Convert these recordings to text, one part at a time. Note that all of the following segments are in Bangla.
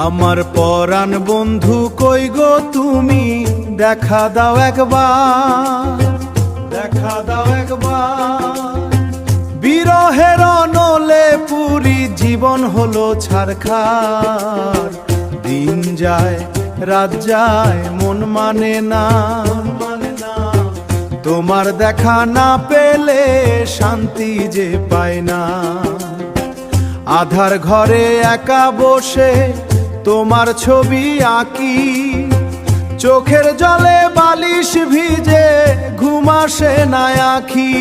আমার পরাণ বন্ধু কই গো তুমি, দেখা দাও একবার, দেখা দাও একবার। বিরহের নলে পুরি জীবন হলো ছারখার। দিন যায় রাত যায় মন মানে না, তোমার দেখা না পেলে শান্তি যে পায় না। আধার ঘরে একা বসে তোমার ছবি আঁকি, চোখের জলে বালিশ ভিজে ঘুম আসে না আঁখি।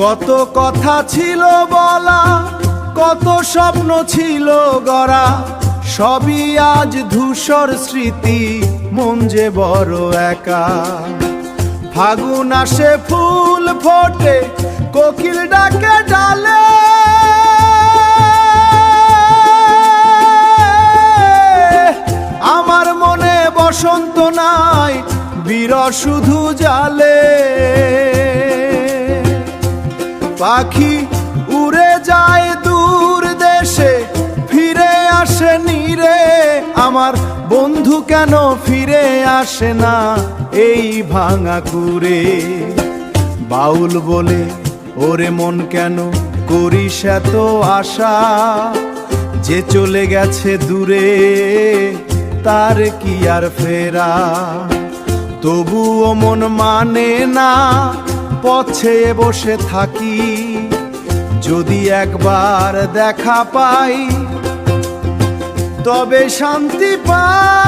কত কথা ছিল বলা, কত স্বপ্ন ছিল গড়া, সবই আজ ধূসর স্মৃতি, মন যে বড় একা। ফাগুন আসে ফুল ফোটে, কোকিল ডাকে ডালে, আমার মনে বসন্ত নাই, বিরহ শুধু জালে। পাখি উড়ে যায় দূর দেশে, ফিরে আসে নীরে, আমার বন্ধু কেন ফিরে আসে না এই ভাঙা কুরে। বাউল বলে ওরে মন কেন করিস এত আশা, যে চলে গেছে দূরে তার কি আর ফেরা। তবুও মন মানে না, পথে বসে থাকি, যদি একবার দেখা পাই তবে শান্তি পাই।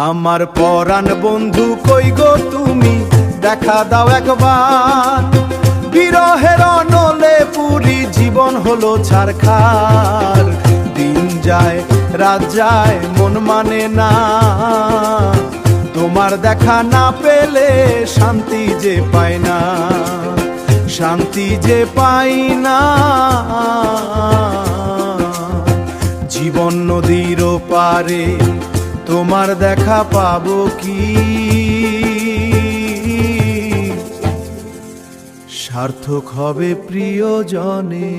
আমার পরাণ বন্ধু কই গো তুমি, দেখা দাও একবার। বিরহের নলে পুরি জীবন হলো ছারখার। দিন যায় রাত যায় মন মানে না, তোমার দেখা না পেলে শান্তি যে পাই না, শান্তি যে পাই না। জীবন নদীর পারে তোমার দেখা পাবো কি, সার্থক হবে প্রিয়জনে।